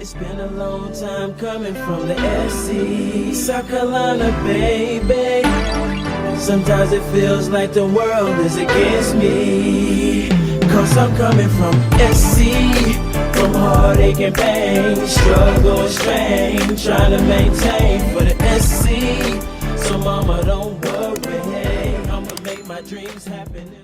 It's been a long time coming from the SC, South Carolina, baby. Sometimes it feels like the world is against me, 'cause I'm coming from SC, from heartache and pain, struggle and strain, trying to maintain for the SC. So mama, don't worry, I'ma make my dreams happen.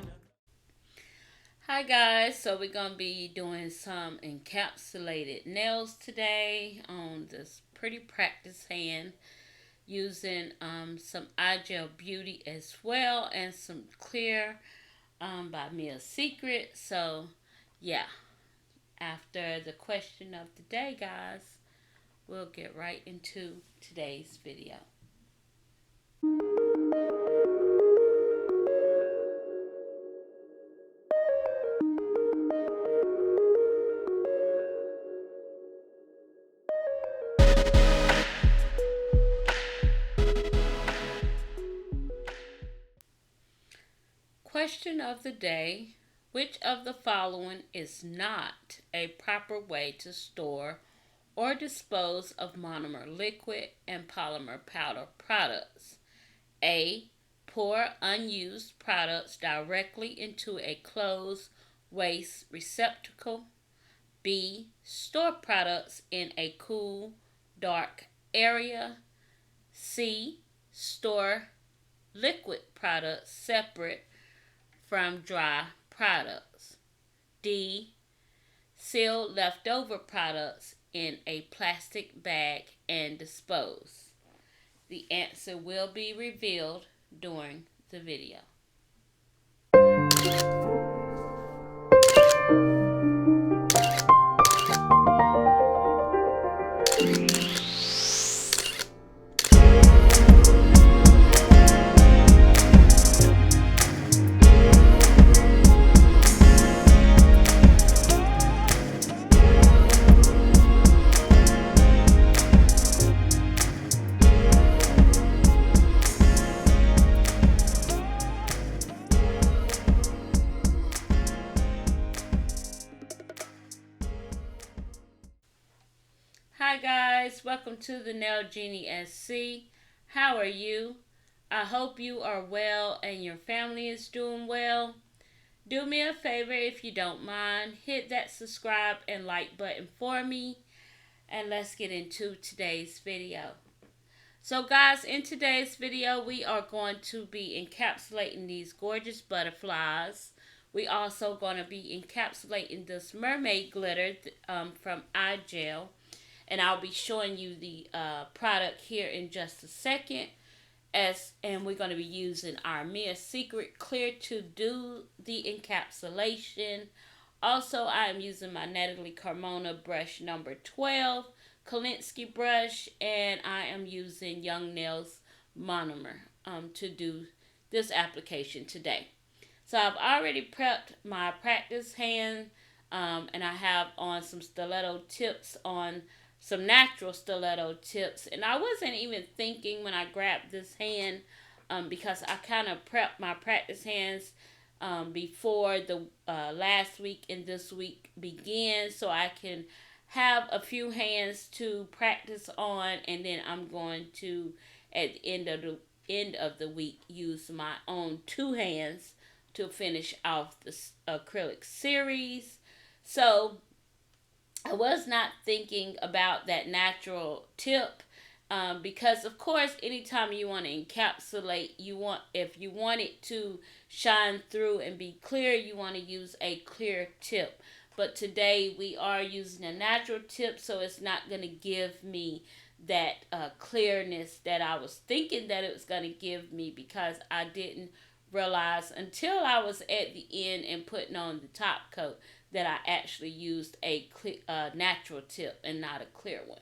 Hi guys, so we're going to be doing some encapsulated nails today on this pretty practice hand using some igel beauty as well and some clear by Mia Secret. So yeah, after the question of the day guys, we'll get right into today's video. Question of the day: which of the following is not a proper way to store or dispose of monomer liquid and polymer powder products? A. Pour unused products directly into a closed waste receptacle. B. Store products in a cool, dark area. C. Store liquid products separate from dry products. D. Seal leftover products in a plastic bag and dispose. The answer will be revealed during the video. Hi guys, welcome to TheNailJeanieSC. How are you? I hope you are well and your family is doing well. Do me a favor if you don't mind, hit that subscribe and like button for me, and let's get into today's video. So guys, in today's video we are going to be encapsulating these gorgeous butterflies. We also going to be encapsulating this mermaid glitter from igel. And I'll be showing you the product here in just a second. And we're going to be using our Mia Secret Clear to do the encapsulation. Also, I am using my Natalie Carmona brush number 12, Kolinsky brush, and I am using Young Nails monomer to do this application today. So I've already prepped my practice hand, and I have on some stiletto tips on some natural stiletto tips, and I wasn't even thinking when I grabbed this hand because I kind of prepped my practice hands before the last week and this week began, so I can have a few hands to practice on, and then I'm going to at the end of the week use my own two hands to finish off the acrylic series. So I was not thinking about that natural tip because, of course, anytime you want to encapsulate, if you want it to shine through and be clear, you want to use a clear tip. But today we are using a natural tip, so it's not going to give me that clearness that I was thinking that it was going to give me, because I didn't realize until I was at the end and putting on the top coat that I actually used a natural tip and not a clear one.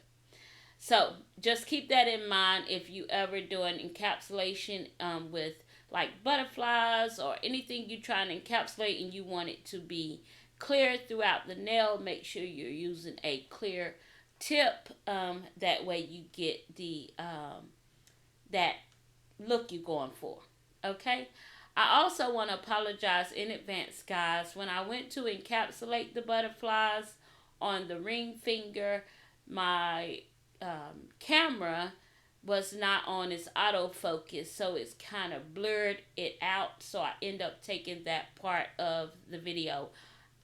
So just keep that in mind if you ever do an encapsulation with like butterflies or anything you're trying to encapsulate and you want it to be clear throughout the nail. Make sure you're using a clear tip. That way you get the that look you're going for. Okay? I also want to apologize in advance, guys. When I went to encapsulate the butterflies on the ring finger, my camera was not on its autofocus, so it's kind of blurred it out. So I end up taking that part of the video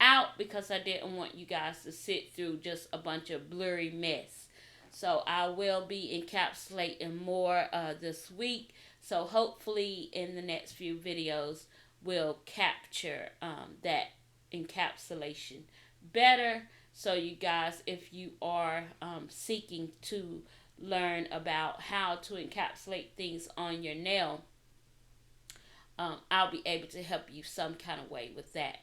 out because I didn't want you guys to sit through just a bunch of blurry mess. So I will be encapsulating more this week. So hopefully in the next few videos we'll capture that encapsulation better. So you guys, if you are seeking to learn about how to encapsulate things on your nail, I'll be able to help you some kind of way with that.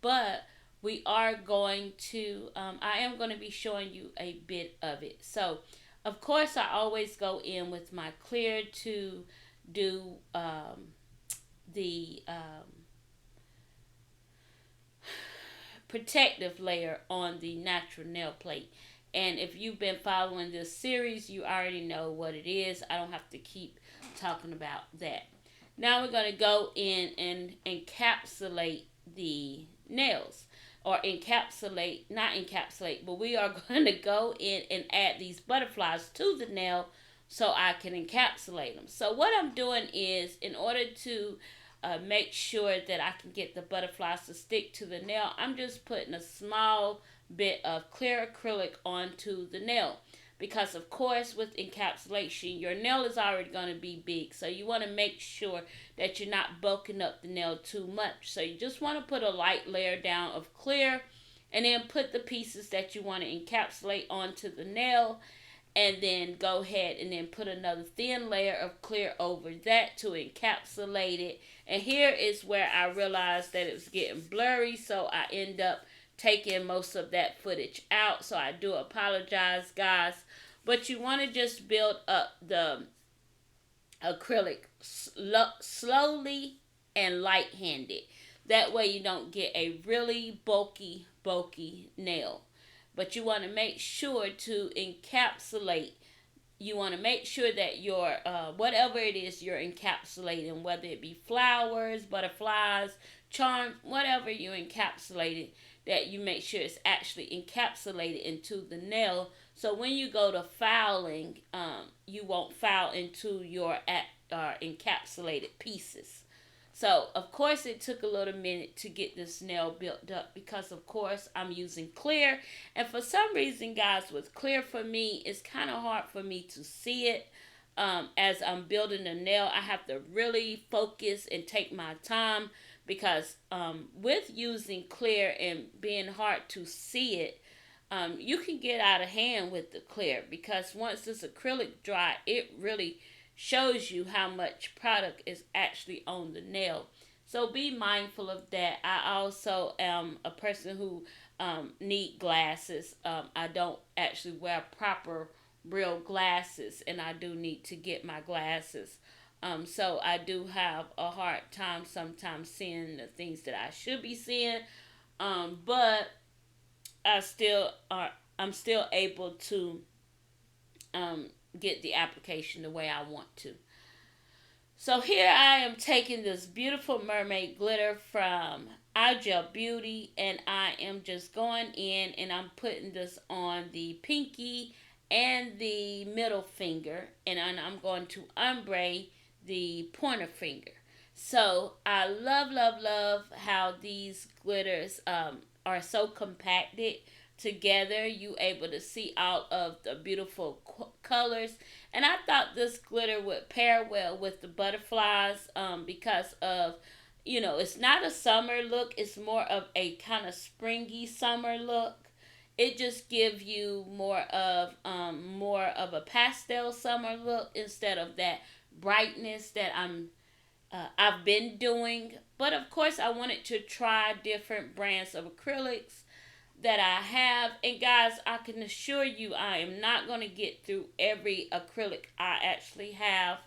But we are going to, I am going to be showing you a bit of it. So, of course, I always go in with my clear to do the protective layer on the natural nail plate. And if you've been following this series, you already know what it is. I don't have to keep talking about that. Now we're going to go in and encapsulate the nails. Or encapsulate, not encapsulate, but we are going to go in and add these butterflies to the nail so I can encapsulate them. So what I'm doing is, in order to make sure that I can get the butterflies to stick to the nail, I'm just putting a small bit of clear acrylic onto the nail. Because of course with encapsulation, your nail is already going to be big. So you want to make sure that you're not bulking up the nail too much. So you just want to put a light layer down of clear and then put the pieces that you want to encapsulate onto the nail. And then go ahead and then put another thin layer of clear over that to encapsulate it. And here is where I realized that it was getting blurry. So I end up taking most of that footage out. So I do apologize, guys. But you want to just build up the acrylic slowly and light-handed. That way you don't get a really bulky nail. But you want to make sure to encapsulate. You want to make sure that your, whatever it is you're encapsulating, whether it be flowers, butterflies, charms, whatever you're encapsulating, that you make sure it's actually encapsulated into the nail. So when you go to filing, you won't file into your encapsulated pieces. So, of course, it took a little minute to get this nail built up because, of course, I'm using clear. And for some reason, guys, with clear for me, it's kind of hard for me to see it. As I'm building the nail, I have to really focus and take my time because with using clear and being hard to see it, you can get out of hand with the clear because once this acrylic dry, it really shows you how much product is actually on the nail. So be mindful of that. I also am a person who need glasses. I don't actually wear proper real glasses, and I do need to get my glasses. So I do have a hard time sometimes seeing the things that I should be seeing. But I'm still able to get the application the way I want to. So here I am taking this beautiful mermaid glitter from Igel Beauty, and I am just going in and I'm putting this on the pinky and the middle finger, and I'm going to ombre the pointer finger. So I love how these glitters are so compacted together. You able to see all of the beautiful colors, and I thought this glitter would pair well with the butterflies because of, you know, it's not a summer look, it's more of a kind of springy summer look. It just gives you more of a pastel summer look instead of that brightness that I've been doing. But of course I wanted to try different brands of acrylics that I have. And guys, I can assure you I am not going to get through every acrylic I actually have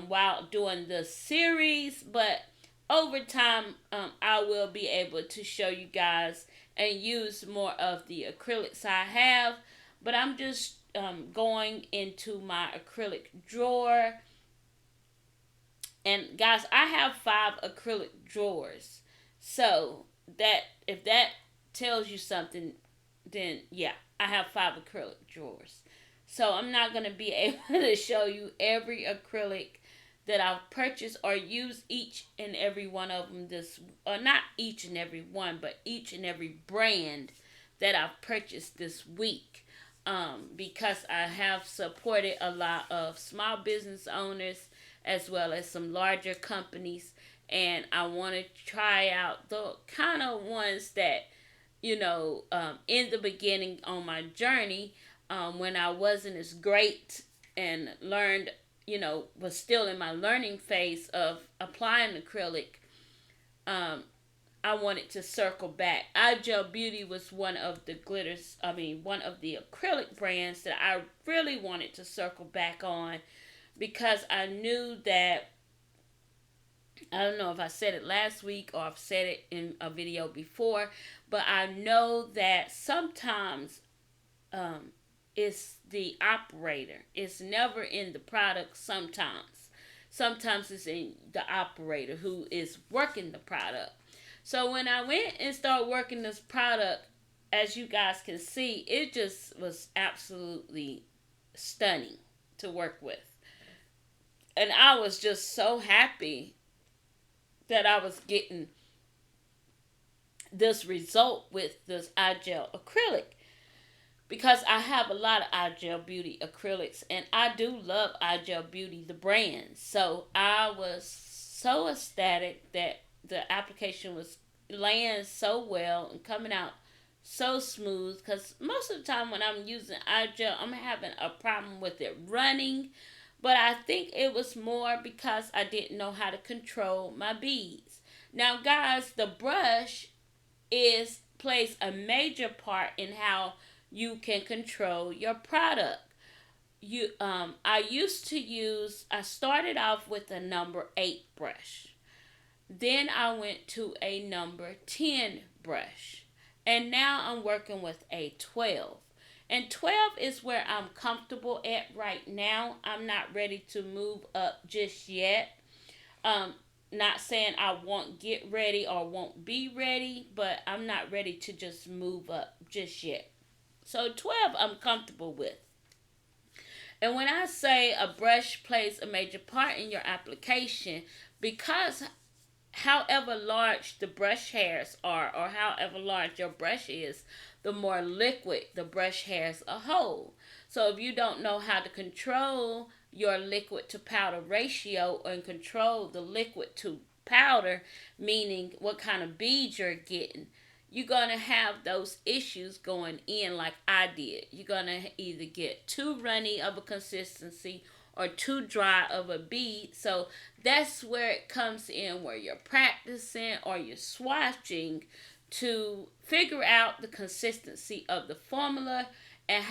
while doing the series, but over time I will be able to show you guys and use more of the acrylics I have. But I'm just going into my acrylic drawer. And guys, I have 5 acrylic drawers. So that, if that tells you something, then yeah, I have 5 acrylic drawers. So I'm not going to be able to show you every acrylic that I've purchased or use each and every one of them or not each and every one, but each and every brand that I've purchased this week. Because I have supported a lot of small business owners as well as some larger companies, and I want to try out the kind of ones that, in the beginning on my journey, when I wasn't as great and learned, was still in my learning phase of applying acrylic. um, I wanted to circle back. Igel Beauty was one of the acrylic brands that I really wanted to circle back on, because I knew that, I don't know if I said it last week or I've said it in a video before, but I know that sometimes um, it's the operator. It's never in the product sometimes. Sometimes it's in the operator who is working the product. So when I went and started working this product, as you guys can see, it just was absolutely stunning to work with. And I was just so happy that I was getting this result with this igel acrylic, because I have a lot of igel Beauty acrylics, and I do love igel Beauty, the brand. So I was so ecstatic that the application was laying so well and coming out so smooth, because most of the time when I'm using igel, I'm having a problem with it running. But I think it was more because I didn't know how to control my beads. Now, guys, the brush is plays a major part in how you can control your product. I started off with a number 8 brush. Then I went to a number 10 brush. And now I'm working with a 12. And 12 is where I'm comfortable at right now. I'm not ready to move up just yet. Not saying I won't get ready or won't be ready, but I'm not ready to just move up just yet. So 12 I'm comfortable with. And when I say a brush plays a major part in your application, because however large the brush hairs are, or however large your brush is, the more liquid the brush hairs hold. So if you don't know how to control your liquid to powder ratio and control the liquid to powder, meaning what kind of beads you're getting, you're going to have those issues going in like I did. You're going to either get too runny of a consistency or too dry of a bead. So that's where it comes in, where you're practicing or you're swatching to figure out the consistency of the formula and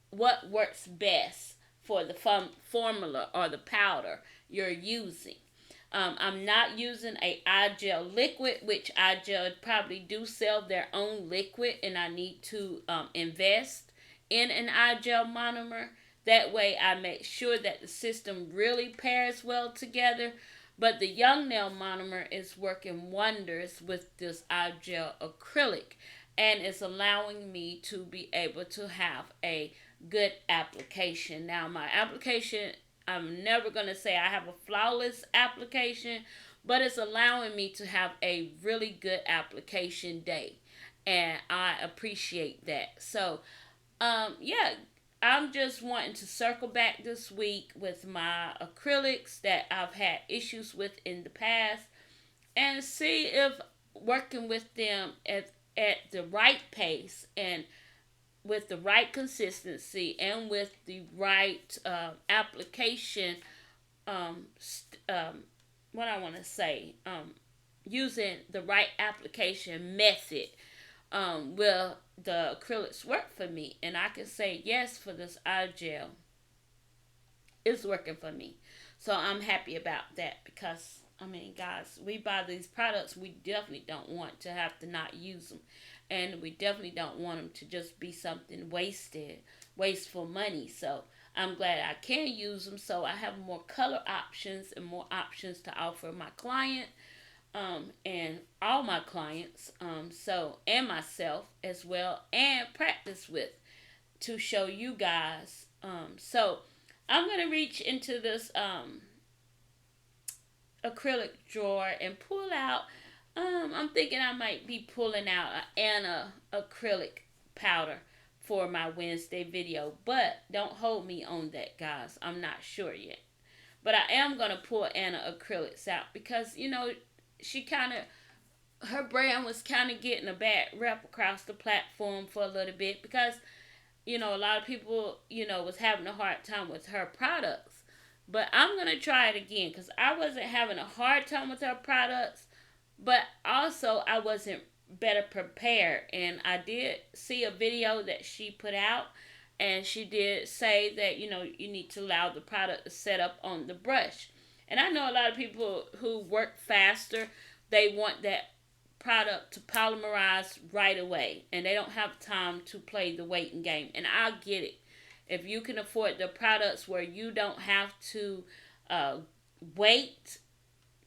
what works best for the formula or the powder you're using. I'm not using a igel liquid, which igel probably do sell their own liquid, and I need to invest in an igel monomer. That way I make sure that the system really pairs well together. But the Young Nail monomer is working wonders with this igel acrylic, and it's allowing me to be able to have a good application. Now, my application, I'm never going to say I have a flawless application, but it's allowing me to have a really good application day, and I appreciate that. So, yeah, I'm just wanting to circle back this week with my acrylics that I've had issues with in the past, and see if working with them at the right pace and with the right consistency and with the right application, what I want to say, using the right application method, will the acrylics work for me? And I can say yes, for this igel, it's working for me. So I'm happy about that, because I mean, guys, we buy these products, we definitely don't want to have to not use them. And we definitely don't want them to just be something wasteful money. So I'm glad I can use them, so I have more color options and more options to offer my client. and all my clients, and myself as well, and practice with to show you guys. So I'm gonna reach into this acrylic drawer and pull out. I'm thinking I might be pulling out an acrylic powder for my Wednesday video, but don't hold me on that, guys. I'm not sure yet. But I am gonna pull Anna acrylics out because she kind of, her brand was kind of getting a bad rep across the platform for a little bit because a lot of people was having a hard time with her products. But I'm gonna try it again because I wasn't having a hard time with her products, but also I wasn't better prepared. And I did see a video that she put out, and she did say that you need to allow the product to set up on the brush. And I know a lot of people who work faster, they want that product to polymerize right away, and they don't have time to play the waiting game. And I get it. If you can afford the products where you don't have to wait,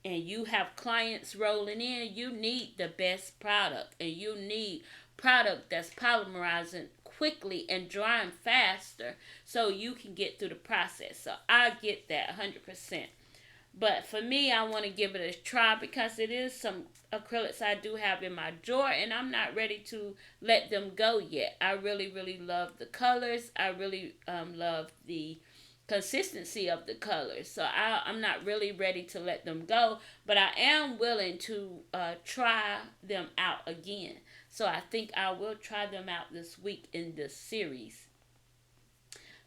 and you have clients rolling in, you need the best product, and you need product that's polymerizing quickly and drying faster so you can get through the process. So I get that 100%. But for me, I want to give it a try because it is some acrylics I do have in my drawer, and I'm not ready to let them go yet. I really, really love the colors. I really love the consistency of the colors. So I'm not really ready to let them go, but I am willing to try them out again. So I think I will try them out this week in this series.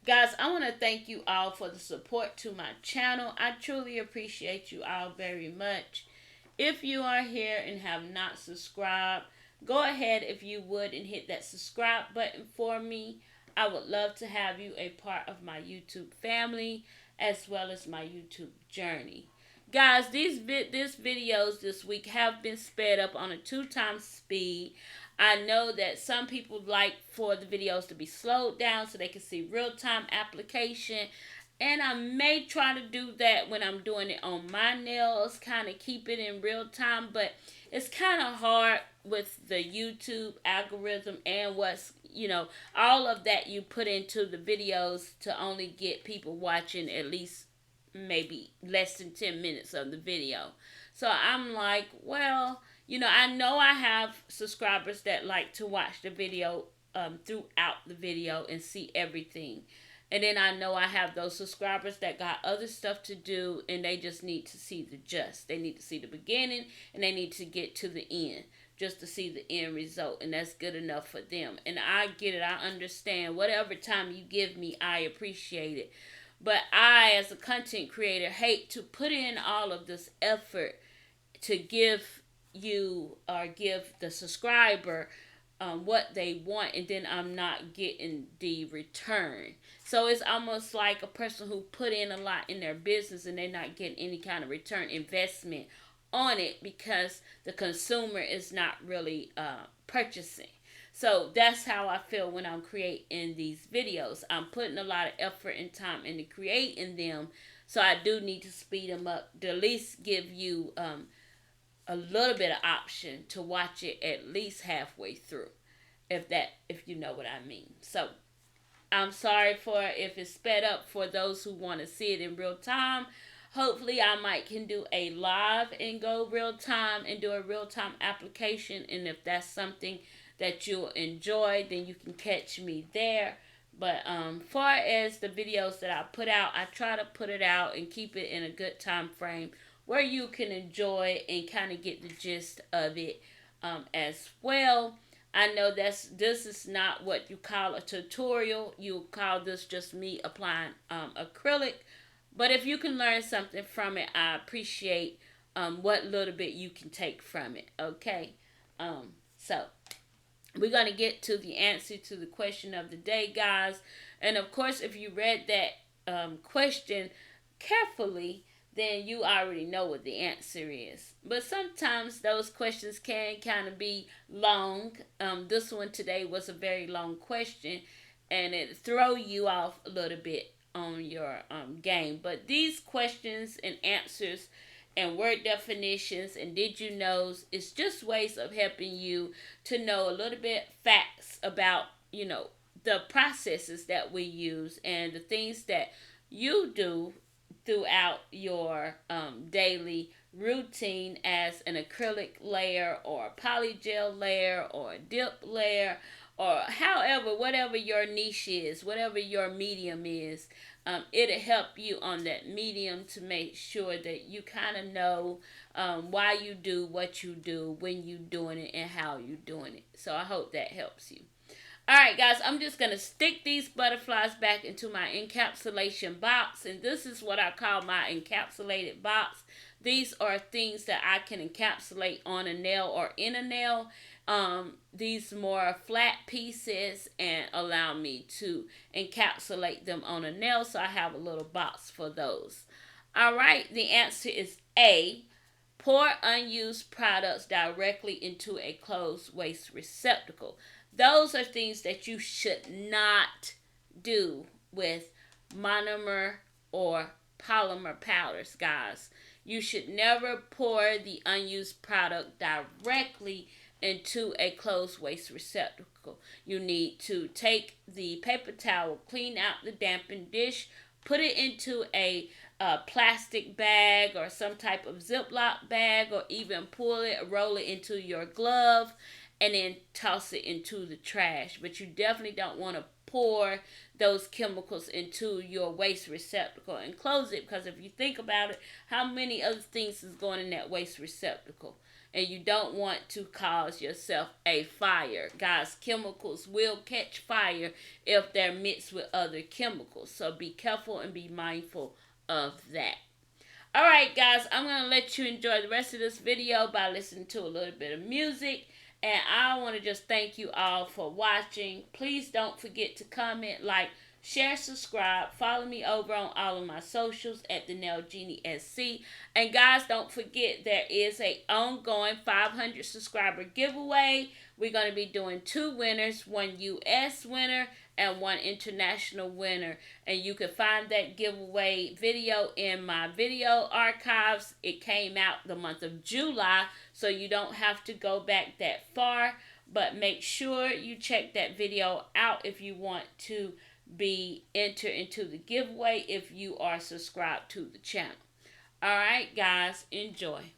Guys, I want to thank you all for the support to my channel. I truly appreciate you all very much. If you are here and have not subscribed, go ahead if you would and hit that subscribe button for me. I would love to have you a part of my YouTube family as well as my YouTube journey. Guys, these videos this week have been sped up on a 2x speed. I know that some people like for the videos to be slowed down so they can see real-time application. And I may try to do that when I'm doing it on my nails, kind of keep it in real time. But it's kind of hard with the YouTube algorithm and all of that you put into the videos to only get people watching at least maybe less than 10 minutes of the video. So I'm like, well, I know I have subscribers that like to watch the video throughout the video and see everything. And then I know I have those subscribers that got other stuff to do and they just need to see the gist. They need to see the beginning and they need to get to the end just to see the end result. And that's good enough for them. And I get it. I understand. Whatever time you give me, I appreciate it. But I, as a content creator, hate to put in all of this effort to give you or give the subscriber what they want, and then I'm not getting the return. So it's almost like a person who put in a lot in their business and they're not getting any kind of return investment on it because the consumer is not really purchasing. So that's how I feel when I'm creating these videos. I'm putting a lot of effort and time into creating them, so I do need to speed them up to at least give you a little bit of option to watch it at least halfway through, if you know what I mean. So I'm sorry for if it's sped up for those who want to see it in real time. Hopefully I can do a live and go real time and do a real time application, and if that's something that you'll enjoy, then you can catch me there. But far as the videos that I put out, I try to put it out and keep it in a good time frame where you can enjoy and kind of get the gist of it as well. I know this is not what you call a tutorial. You call this just me applying acrylic. But if you can learn something from it, I appreciate what little bit you can take from it. Okay? So we're going to get to the answer to the question of the day, guys. And of course, if you read that question carefully, then you already know what the answer is. But sometimes those questions can kind of be long. This one today was a very long question, and it throw you off a little bit on your game. But these questions and answers and word definitions and did you knows. It's just ways of helping you to know a little bit facts about, the processes that we use and the things that you do throughout your daily routine as an acrylic layer or a polygel layer or a dip layer or however, whatever your niche is, whatever your medium is. It'll help you on that medium to make sure that you kind of know why you do what you do, when you doing it, and how you doing it. So I hope that helps you. Alright guys, I'm just going to stick these butterflies back into my encapsulation box, and this is what I call my encapsulated box. These are things that I can encapsulate on a nail or in a nail. These more flat pieces and allow me to encapsulate them on a nail, so I have a little box for those. Alright, the answer is A. Pour unused products directly into a closed waste receptacle. Those are things that you should not do with monomer or polymer powders, guys. You should never pour the unused product directly into a closed waste receptacle. You need to take the paper towel, clean out the dampened dish, put it into a plastic bag or some type of Ziploc bag, or even pull it, roll it into your glove, and then toss it into the trash. But you definitely don't want to pour those chemicals into your waste receptacle and close it, because if you think about it, how many other things is going in that waste receptacle? And you don't want to cause yourself a fire. Guys, chemicals will catch fire if they're mixed with other chemicals. So be careful and be mindful of that. Alright guys, I'm going to let you enjoy the rest of this video by listening to a little bit of music. And I want to just thank you all for watching. Please don't forget to comment, like, share, subscribe. Follow me over on all of my socials at TheNailJeanieSC. And guys, don't forget there is a ongoing 500 subscriber giveaway. We're going to be doing 2 winners, 1 US winner and 1 international winner. And you can find that giveaway video in my video archives. It came out the month of July, so you don't have to go back that far. But make sure you check that video out if you want to be entered into the giveaway if you are subscribed to the channel. Alright guys, enjoy.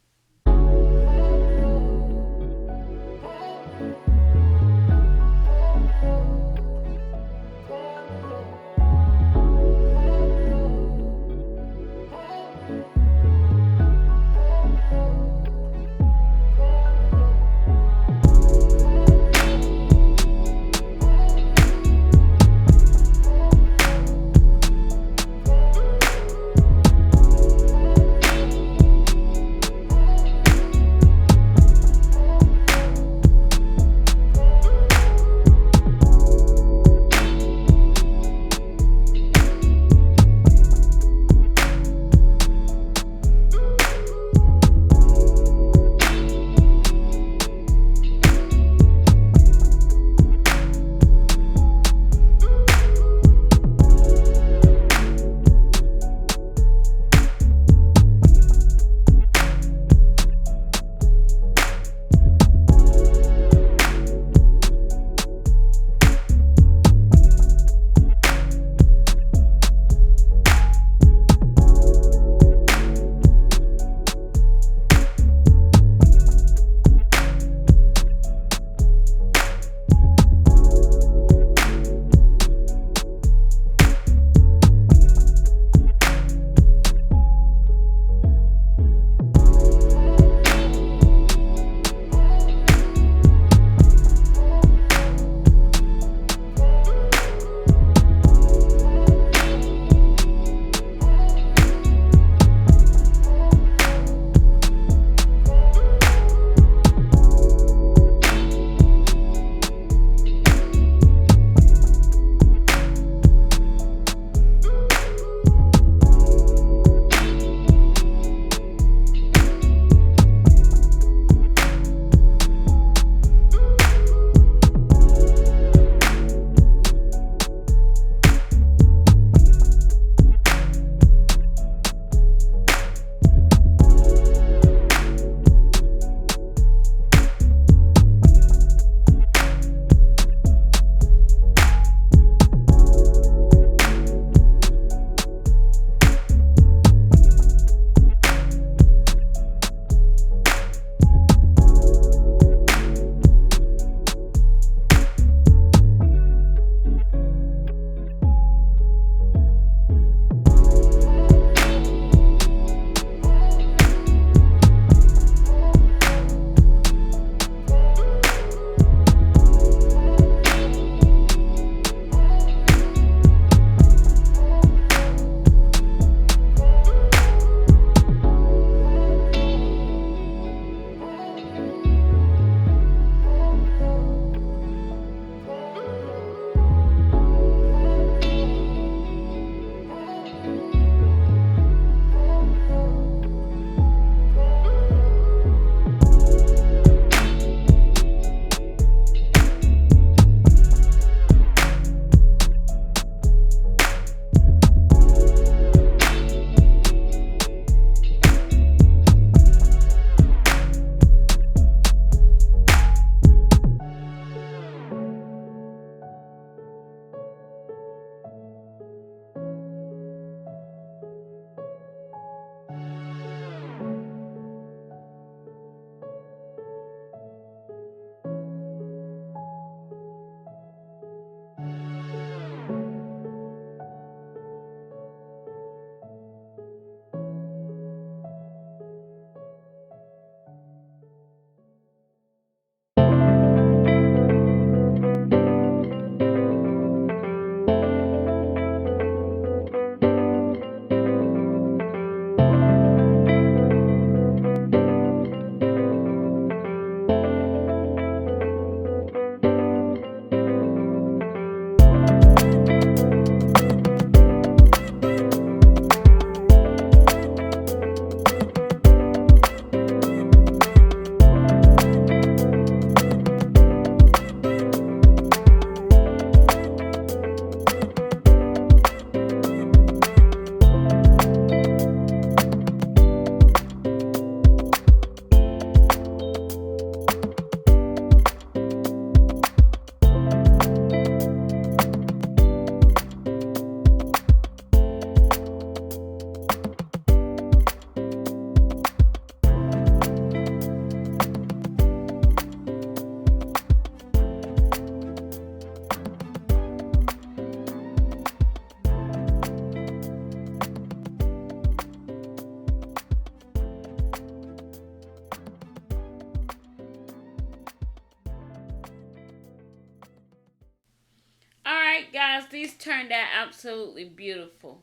Alright, guys, these turned out absolutely beautiful.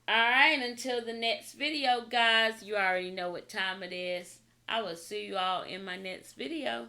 Alright, until the next video, guys, you already know what time it is. I will see you all in my next video.